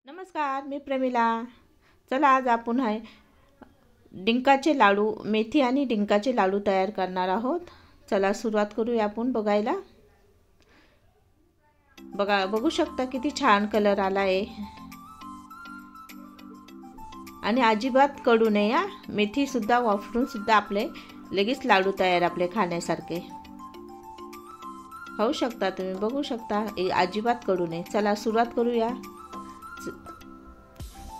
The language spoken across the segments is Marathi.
नमस्कार, मी प्रमिला। चला आज आपण डिंकाचे लाडू, मेथी आणि डिंकाचे लाडू तयार करणार आहोत। चला सुरुवात करूया आपण बघायला। बघू शकता किती छान कलर आला आहे आणि अजिबात कडू नाही। मेथी सुद्धा वापरून सुद्धा आपले लगेच लाडू तयार आपले खाण्यासारखे होऊ शकता। तुम्ही बघू शकता अजिबात कडू नाही। चला सुरुवात करूया।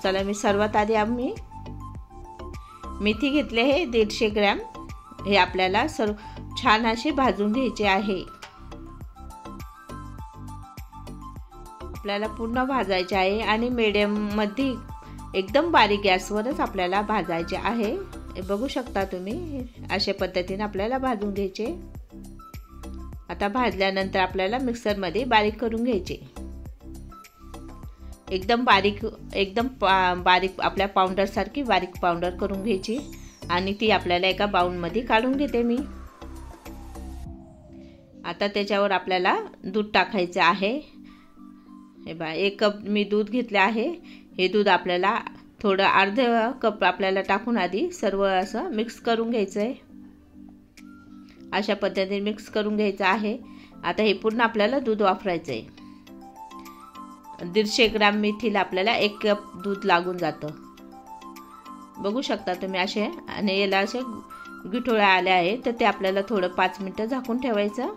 चला मी सर्वात आधी आम्ही मेथी घेतले आहे 150 ग्रॅम। हे आपल्याला छान असे भाजून घ्यायचे आहे। आपल्याला पूर्ण भाजायचे आहे आणि मीडियम मध्ये एकदम बारीक गॅसवरच आपल्याला भाजायचे आहे। हे बघू शकता तुम्ही अशा पद्धतीने आपल्याला भाजून घ्यायचे। आता भाजल्यानंतर आपल्याला मिक्सर मध्ये बारीक करून घ्यायचे। एकदम बारीक आपल्या पावडर सारखी बारीक पावडर करून घ्यायची आणि ती आपल्याला एका बाउल मध्ये काढून घेते मी। आता त्याच्यावर आपल्याला दूध टाकायचे आहे। हे बघा 1 कप मी दूध घेतले आहे। हे दूध आपल्याला थोडं अर्धा कप आपल्याला टाकून आधी सर्व असं मिक्स करून घ्यायचं आहे। अशा पद्धतीने मिक्स करून घ्यायचं आहे। आता हे पूर्ण आपल्याला दूध वापरायचं आहे। 150 ग्रॅम मेथीला आपल्याला 1 कप दूध लागून जातं। बघू शकता तुम्ही असे आणि याला असे गुठळ्या आल्या आहेत तर ते आपल्याला थोडं 5 मिनिटं झाकून ठेवायचं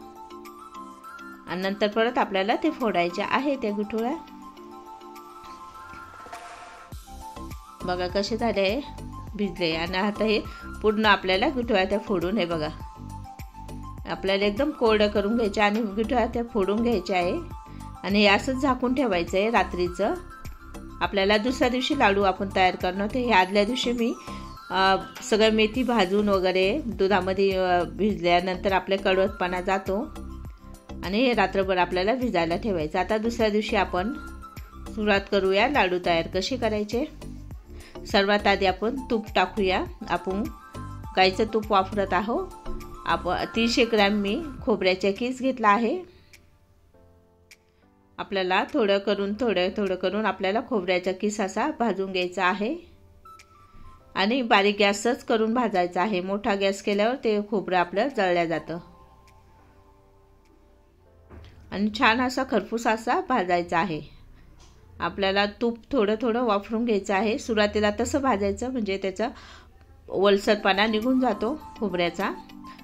आणि नंतर परत आपल्याला ते फोडायचे आहे त्या गुठळ्या। बघा कसे झाले भिजले आणि आता हे पूर्ण आपल्याला गुठळ्या त्या फोडून हे बघा आपल्याला एकदम कोरडं करून घ्यायचे आणि गुठळ्या त्या फोडून घ्यायच्या आहे आणि हे असंच झाकून ठेवायचं आहे रात्रीचं। आपल्याला दुसऱ्या दिवशी लाडू आपण तयार करणार ते हे आदल्या दिवशी मी सगळं मेथी भाजून वगैरे दुधामध्ये भिजल्यानंतर आपले कडवटपणा जातो आणि हे रात्रभर आपल्याला भिजायला ठेवायचं। आता दुसऱ्या दिवशी आपण सुरुवात करूया लाडू तयार कसे करायचे। सर्वात आधी आपण तूप टाकूया। आपण गाईचं तूप वापरत आहोत। आपण 300 ग्रॅम मी खोबऱ्याचा किस घेतला आहे। आपल्याला थोडं करून आपल्याला खोबऱ्याचा किस असा भाजून घ्यायचा आहे आणि बारीक गॅसच करून भाजायचा आहे। मोठा गॅस केल्यावर ते खोबरं आपलं जळलं जातं आणि छान असा खरपूस असा भाजायचा आहे। आपल्याला तूप थोडं वापरून घ्यायचं आहे। सुरुवातीला तसं भाजायचं म्हणजे त्याचा ओलसरपणा निघून जातो खोबऱ्याचा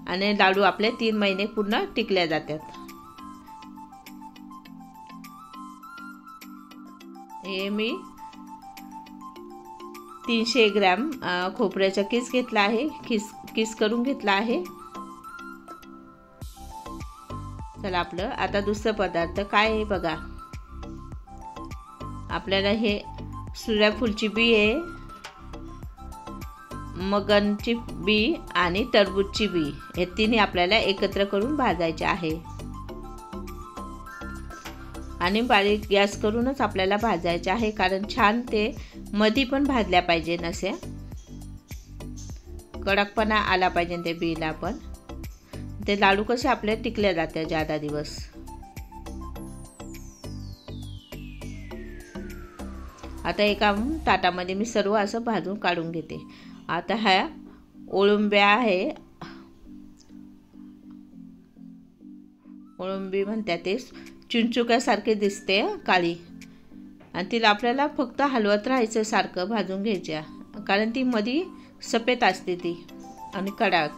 आणि लाडू आपले 3 महिने पूर्ण टिकले जातात। हे मी 300 ग्रॅम खोबऱ्याचा किस घेतला आहे। किस करून घेतला आहे। चला आपलं आता दुसरा पदार्थ काय आहे बघा। आपल्याला हे सूर्यफूलची बी आहे, मगनची बी आणि टरबूजची बी हे तिन्ही आपल्याला एकत्र करून भाजायचे आहे आणि बारीक गॅस करूनच आपल्याला भाजायचे आहे कारण छान ते मधी पण भाजल्या पाहिजे नसे कडकपणा आला पाहिजे ते बीला पण ते लाडू कसे आपले टिकले जाते ज्यादा दिवस। आता एका ताटामध्ये मी सर्व असं भाजून काढून घेते। आता ह्या ओळुंब्या आहे, ओळुंबी म्हणतात ते चिंचुक्यासारखे दिसते काळी आणि तिला आपल्याला फक्त हलवत राहायचं सारखं भाजून घ्यायच्या कारण ती मध्ये सफेद असते ती आणि कडक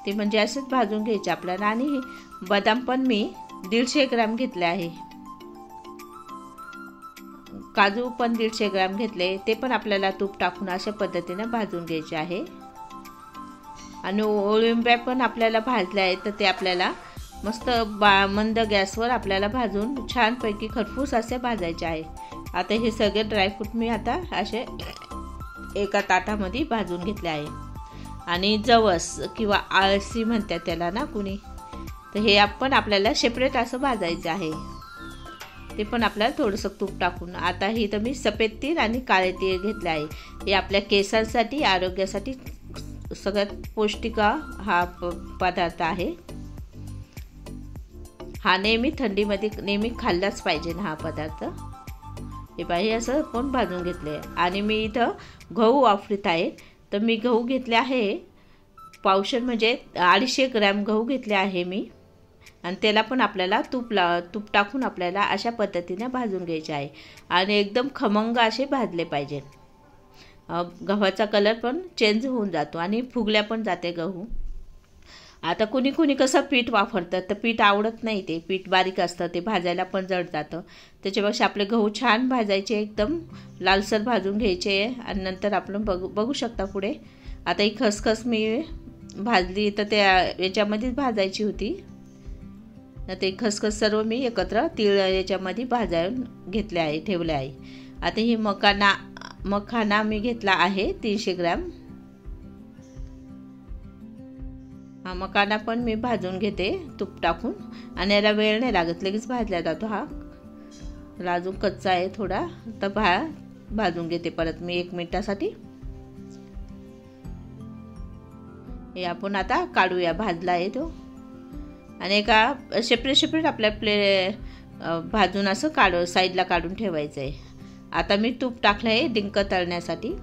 ते म्हणजे असंच भाजून घ्यायचे आपल्याला। आणि बदाम पण मी 150 ग्रॅम घेतले आहे। काजू पण 150 ग्रॅम घेतले ते पण आपल्याला तूप टाकून अशा पद्धतीने भाजून घ्यायचे आहे आणि ओळुंब्या पण आपल्याला भाजल्या आहेत तर ते आपल्याला मस्त मंद गॅसवर आपल्याला भाजून छानपैकी खरपूस असे भाजायचे आहे। आता हे सगळे ड्रायफ्रूट मी आता असे एका ताटामध्ये भाजून घेतले आहे आणि जवस किंवा आळशी म्हणतात त्याला ना कुणी तर हे आपण आपल्याला सेपरेट असं भाजायचं आहे। ते पण आपल्याला थोडंसं तूप टाकून। आता ही तर मी सफेद तीळ आणि काळे तीळ घेतले आहे। हे आपल्या केसांसाठी आरोग्यासाठी सगळ्यात पौष्टिक हा पदार्थ आहे। हा नेहमी थंडीमध्ये नेहमी खाल्लाच पाहिजे ना हा पदार्थ। हे पहा, हे असं पण भाजून घेतले. आणि मी इथं गहू वापरत आहे. तर मी गहू घेतले आहे पावशेर, म्हणजे 250 ग्रॅम गहू घेतले आहे मी. आणि त्याला पण आपल्याला तूप टाकून आपल्याला अशा पद्धतीने भाजून घ्यायचे आहे. आणि एकदम खमंग असे भाजले पाहिजे. गव्हाचा कलर पण चेंज होऊन जातो आणि फुगल्या पण जाते गहू. आता कुणी कुणी कसं पीठ वापरतं, तर पीठ आवडत नाही, ते पीठ बारीक असतं, ते भाजायला पण जड जातं. त्याच्यापेक्षा आपले गहू छान भाजायचे, एकदम लालसर भाजून घ्यायचे. आणि नंतर आपण बघू शकता पुढे. आता ही खसखस मी भाजली, तर त्या याच्यामध्येच भाजायची होती. तर ते खसखस सर्व मी एकत्र तीळ याच्यामध्ये भाजायला घेतले आहे, ठेवले आहे. आता ही मखाना मी घेतला आहे 300 ग्रॅम. हा मखाना पण मी भाजून घेते तूप टाकून. आणि याला वेळ नाही लागत, लगेच भाजला जातो. हा अजून कच्चा आहे थोडा, तर भाजून घेते परत मी 1 मिनिटासाठी. हे आपण आता काढूया, भाजला आहे तो. आणि एका सेपरेट आपल्या भाजून असं साईडला काढून ठेवायचं आहे. आता मी तूप टाकलं आहे डिंक तळण्यासाठी.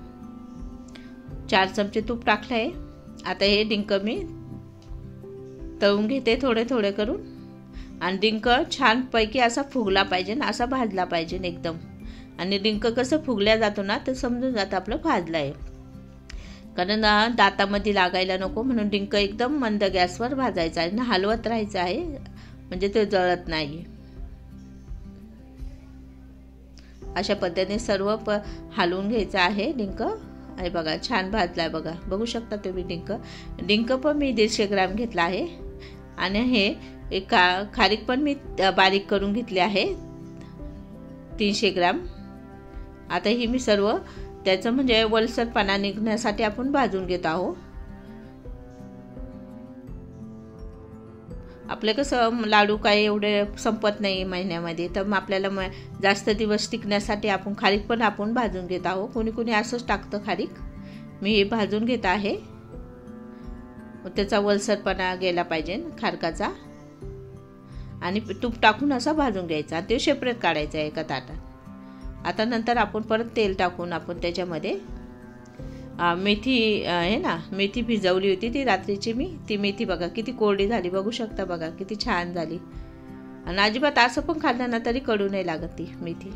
4 चमचे तूप टाकलं आहे. आता हे डिंक मी तळून घेते थोडे थोडे करून. आणि डिंक छानपैकी असा फुगला पाहिजे ना, असा भाजला पाहिजे एकदम. आणि डिंक कसं फुगल्या जातो ना, तर समजून जातं आपलं भाजलं आहे. कारण दातामध्ये लागायला नको म्हणून डिंक एकदम मंद गॅसवर भाजायचा आहे. हलवत राहायचं आहे, म्हणजे ते जळत नाही. अशा पद्धतीने सर्व हलवून घ्यायचं आहे डिंक. आहे बघा, छान भाजला आहे बघा, बघू शकता तुम्ही. डिंक पण मी 150 ग्रॅम घेतला आहे. आणि हे एक खारीक पण मी बारीक करून घेतली आहे 300 ग्रॅम. आता ही मी सर्व त्याचं म्हणजे वलसरपणा निघण्यासाठी आपण भाजून घेत आहोत. आपले कसं लाडू काय एवढे संपत नाही महिन्यामध्ये, तर मग आपल्याला जास्त दिवस टिकण्यासाठी आपण खारीक पण आपण भाजून घेत आहोत. कोणी कोणी असंच टाकतं खारीक. मी हे भाजून घेत आहे. त्याचा वलसरपणा गेला पाहिजे खारकाचा. आणि तूप टाकून असा भाजून घ्यायचा. ते सेपरेट काढायचं आहे एका ताटात. आता नंतर आपण परत तेल टाकून आपण त्याच्यामध्ये मेथी आहे ना, मेथी भिजवली होती ती रात्रीची मी. ती मेथी बघा किती कोरडी झाली, बघू शकता बघा किती छान झाली. आणि अजिबात असं पण खाल्लं ना तरी कडू नाही लागत ती मेथी.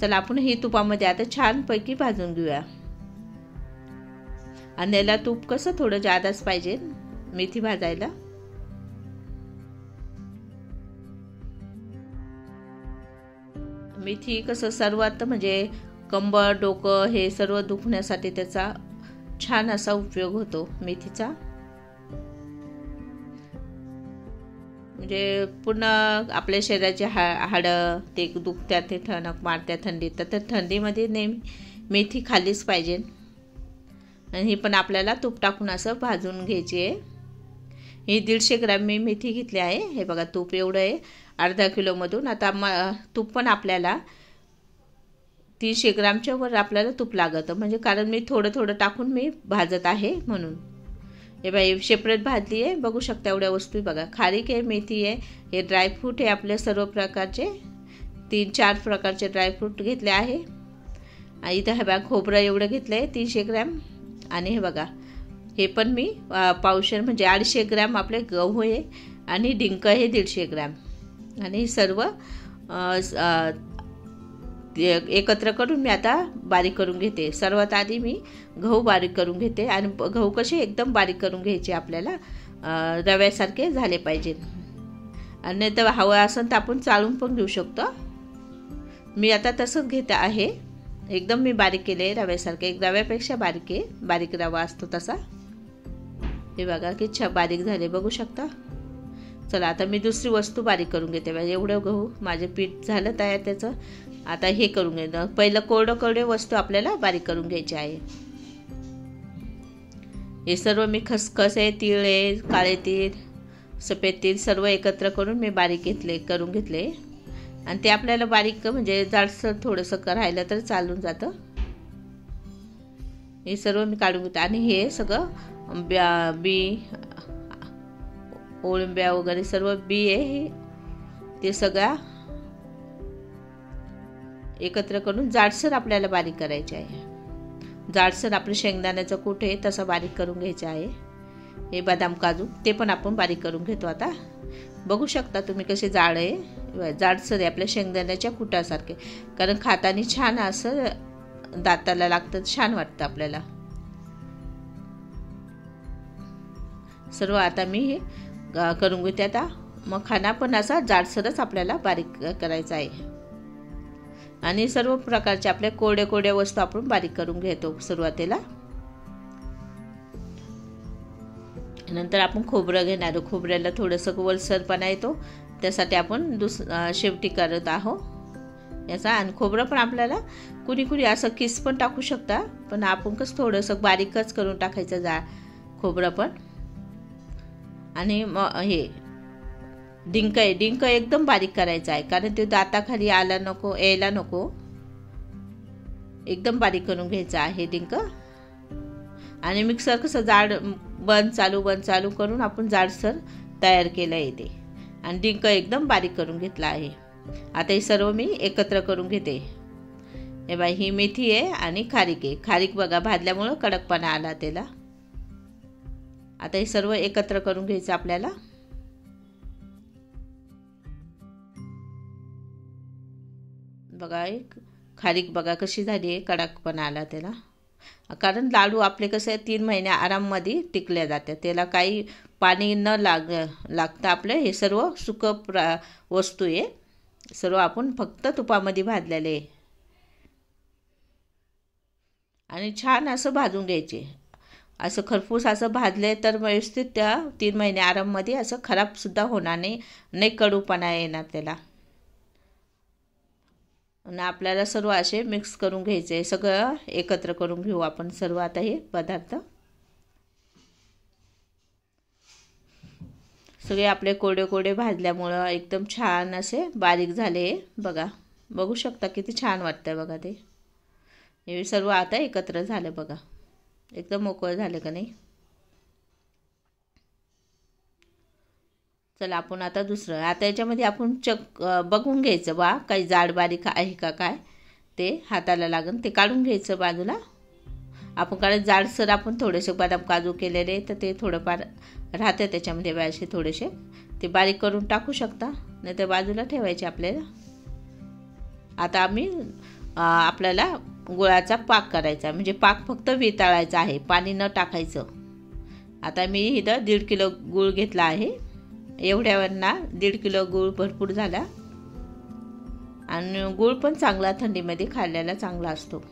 चला आपण ही तुपामध्ये आता छानपैकी भाजून घेऊया. आणि याला तूप कसं थोडं जादाच पाहिजे मेथी भाजायला. मेथी कसं सर्वात म्हणजे कंबर डोकं हे सर्व दुखण्यासाठी त्याचा छान असा उपयोग होतो मेथीचा. म्हणजे पूर्ण आपल्या शरीराचे हाडं ते दुखत्यात, ते ठणक मारत्या थंडीत, तर थंडीमध्ये नेहमी मेथी खाल्लीच पाहिजे. आणि ही पण आपल्याला तूप टाकून असं भाजून घ्यायची आहे. ही 150 ग्रॅम मी मेथी घेतली आहे. हे बघा तूप एवढं आहे अर्धा किलोमधून. आता तूप पण आपल्याला 300 ग्रॅमच्या वर आपल्याला तूप लागतं, म्हणजे कारण मी थोडं थोडं टाकून मी भाजत आहे म्हणून. हे बाई सेपरेट भाजली आहे, बघू शकता एवढ्या वस्तू बघा. खारीक आहे, मेथी आहे, हे ड्रायफ्रूट आहे आपले सर्व प्रकारचे 3-4 प्रकारचे ड्रायफ्रूट घेतले आहे. इथं हे बघा खोबरं एवढं घेतलं आहे 300 ग्रॅम. आणि हे बघा हे पण मी पावशेर म्हणजे 250 ग्रॅम आपले गहू आहे. आणि डिंक हे 150 ग्रॅम. आणि सर्व एकत्र करून मी आता बारीक करून घेते. सर्वात आधी मी गहू बारीक करून घेते. आणि गहू कसे एकदम बारीक करून घ्यायचे आपल्याला, रव्यासारखे झाले पाहिजेत. आणि नाही तर हवं असेल तर आपण चाळून पण घेऊ शकतो. मी आता तसंच घेते आहे. एकदम मी बारीक केले रव्यासारखे, एक रव्यापेक्षा बारीक आहे, बारीक रवा असतो तसा. हे बघा की बारीक झाले, बघू शकता. चला आता मी दुसरी वस्तू बारीक करून घेते. एवढं गहू माझे पीठ झालं तयार त्याचं. आता हे करून घ्यायचं. पहिलं कोरडे वस्तू आपल्याला बारीक करून घ्यायची आहे. हे सर्व मी खसखस आहे, तीळ आहे, काळे तीळ, सफेद तीळ सर्व एकत्र करून मी बारीक करून घेतले. आणि ते आपल्याला बारीक म्हणजे जाडसर थोडंसं राहिलं तर चालून जातं. हे सर्व मी काढून घेते. आणि हे सगळं बी ओळंब्या वगैरे सर्व बी आहे ते सगळ्या एकत्र करून जाडसर आपल्याला बारीक करायचे आहे. जाडसर आपलं शेंगदाण्याचं कूट आहे तसं बारीक करून घ्यायचं आहे. हे बदाम काजू ते पण आपण बारीक करून घेतो. आता बघू शकता तुम्ही कसे जाड आहे, जाडसर आहे आपल्या शेंगदाण्याच्या कुटासारखे. कारण खाताना छान असं दाताला लागतं, छान वाटतं आपल्याला. सर्व आता मी हे करून घेते. आता मखाना पण असा जाडसरच आपल्याला बारीक करायचा आहे. आणि सर्व प्रकारचे आपल्या कोरड्या कोरड्या वस्तू आपण बारीक करून घेतो सुरुवातीला. नंतर आपण खोबरं घेणार. खोबऱ्याला थोडंसं ओलसरपणा येतो, त्यासाठी आपण शेवटी करत आहोत याचा. आणि खोबरं पण आपल्याला कुणी असं किस पण टाकू शकता, पण आपण कसं थोडंसं बारीकच करून टाकायचं खोबरं पण. आणि मग हे डिंक आहे, डिंक एकदम बारीक करायचा आहे, कारण ते दाताखाली यायला नको. एकदम बारीक करून घ्यायचं आहे डिंक. आणि मिक्सर कसं जाड बंद चालू करून आपण जाडसर तयार केलं आहे ते. आणि डिंक एकदम बारीक करून घेतला आहे. आता हे सर्व मी एकत्र करून घेते. हे बाई, ही मेथी आहे आणि खारीक आहे. खारीक बघा भाजल्यामुळं कडकपणा आला त्याला. आता हे सर्व एकत्र करून घ्यायचं आपल्याला. बघा खारीक बघा कशी झाली आहे, कडकपणा आला त्याला. कारण लाडू आपले कसे 3 महिने आराममध्ये टिकले जातात, त्याला काही पाणी न लागतं. आपलं हे सर्व सुकं वस्तू आहे, सर्व आपण फक्त तुपामध्ये भाजलेले आहे. आणि छान असं भाजून घ्यायचे. असं खरपूस असं भाजले तर व्यवस्थित त्या 3 महिने आराममध्ये असं खराबसुद्धा होणार नाही, कडूपणा येणार त्याला. आणि आपल्याला सर्व असे मिक्स करून घ्यायचे, सगळं एकत्र करून घेऊ आपण सर्व आता हे पदार्थ. सगळे आपले कोरडे भाजल्यामुळं एकदम छान असे बारीक झाले. बघू शकता किती छान वाटतंय बघा ते. हे सर्व आता एकत्र झालं बघा, एकदम मोकळं झालं का नाही. चला आपण आता दुसरं. आता याच्यामध्ये आपण बघून घ्यायचं काही जाड बारीक आहे का काय, ते हाताला लागून ते काढून घ्यायचं बाजूला. आपण कारण जाडसर आपण थोडेसे बदाम काजू केलेले तर ते थोडंफार राहते त्याच्यामध्ये असे थोडेसे, ते बारीक करून टाकू शकता, नाही तर बाजूला ठेवायचे आपल्याला. आता आपल्याला गुळाचा पाक करायचा, म्हणजे पाक फक्त वितळायचा आहे, पाणी न टाकायचं. आता मी इथं 1.5 किलो गूळ घेतला आहे. एवढ्यावरना 1.5 किलो गूळ भरपूर झाला. आणि गूळ पण चांगला थंडीमध्ये खाल्ल्याला चांगला असतो.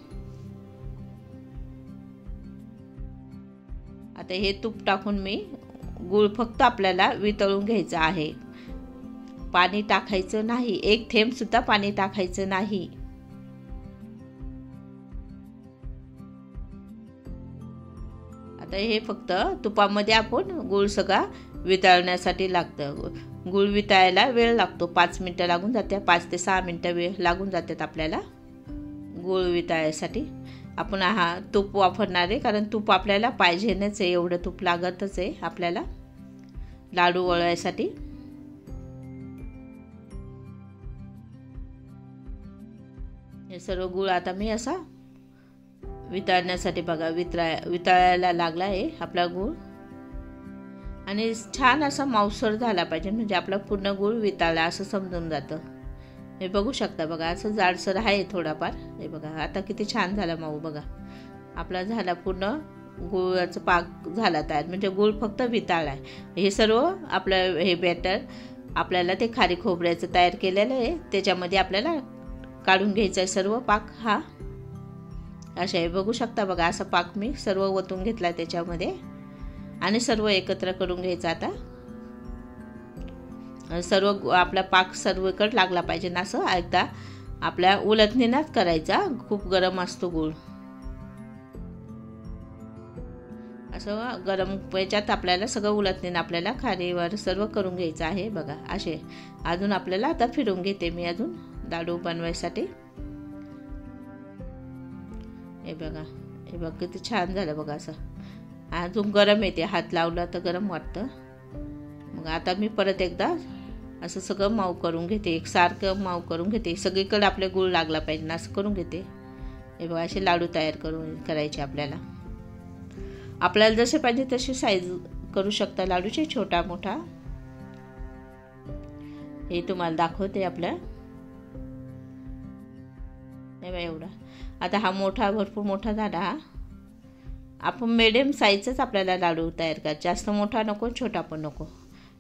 आता हे तूप टाकून मी गूळ फक्त आपल्याला वितळून घ्यायचं आहे, पाणी टाकायचं नाही, 1 थेंब सुद्धा पाणी टाकायचं नाही. आता हे फक्त तुपामध्ये आपण गूळ सगळा वितळण्यासाठी लागतं. गूळ वितळायला वेळ लागतो, 5 मिनटं लागून जाते, 5 ते 6 मिनटं वेळ लागून जातात आपल्याला गूळ वितळायसाठी. आपण तूप वापरणार आहे, कारण तूप आपल्याला पाहिजेच आहे, एवढं तूप लागतच आहे आपल्याला लाडू वळवायसाठी. हे सर्व गूळ आता मी असा वितळण्यासाठी बघा वितळायला लागला आहे आपला गूळ. आणि छान असा माऊसर झाला पाहिजे, म्हणजे आपला पूर्ण गूळ वितळला असं समजून जातं. हे बघू शकता बघा, असं जाडसर आहे थोडाफार. हे बघा आता किती छान झाला माऊ बघा आपला, झाला पूर्ण गुळाचं पाक झाला तयार, म्हणजे गूळ फक्त वितळला आहे. हे सर्व आपलं हे बॅटर आपल्याला ते खारी खोबऱ्याचं तयार केलेलं आहे, त्याच्यामध्ये आपल्याला काढून घ्यायचा आहे सर्व पाक हा. अशा हे बघू शकता बघा, असा पाक मी सर्व ओतून घेतला त्याच्यामध्ये आणि सर्व एकत्र करून घ्यायचा. आता सर्व आपला पाक सर्वकडे लागला पाहिजे ना, असं एकदा आपल्या उलटणीनाच करायचा, खूप गरम असतो गूळ. असं गरम याच्यात आपल्याला सगळं उलटणीनं आपल्याला खारीवर सर्व करून घ्यायचं आहे बघा. असे अजून आपल्याला आता फिरवून घेते मी अजून लाडू बनवायसाठी. हे बघा किती छान झालं बघा. असं अजून गरम येते, हात लावला तर गरम वाटतं. मग आता मी परत एकदा असं सगळं माऊ करून घेते, एकसारखं माऊ करून घेते, सगळीकडे आपले गूळ लागला पाहिजे ना असं करून घेते. हे बघा असे लाडू तयार करायचे आपल्याला. आपल्याला जसे पाहिजे तसे साईज करू शकता लाडूचे, छोटा मोठा. हे तुम्हाला दाखवते आपलं. हे बघा एवढा. आता हा मोठा, भरपूर मोठा झाला हा. आपण मिडियम साईजचाच आपल्याला लाडू तयार करायचा, जास्त मोठा नको, छोटा पण नको.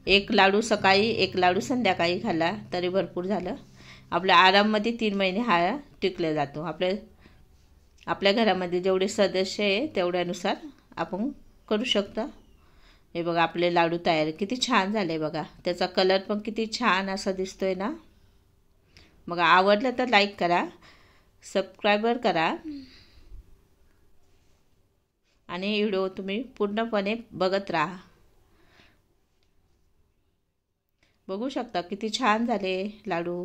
एक लाडू सकाळी, एक लाडू संध्याकाळी खाल्ला तरी भरपूर झालं. आपल्या आराममध्ये 3 महिने हा टिकला जातो. आपल्या घरामध्ये जेवढे सदस्य आहे तेवढ्यानुसार आपण करू शकता. हे बघा आपले लाडू तयार, किती छान झाले बघा. त्याचा कलर पण किती छान असा दिसतोय ना. बघा आवडलं तर लाईक करा, सबस्क्राईबर करा आणि व्हिडिओ तुम्ही पूर्णपणे बघत राहा. बघू शकता किती छान झाले लाडू.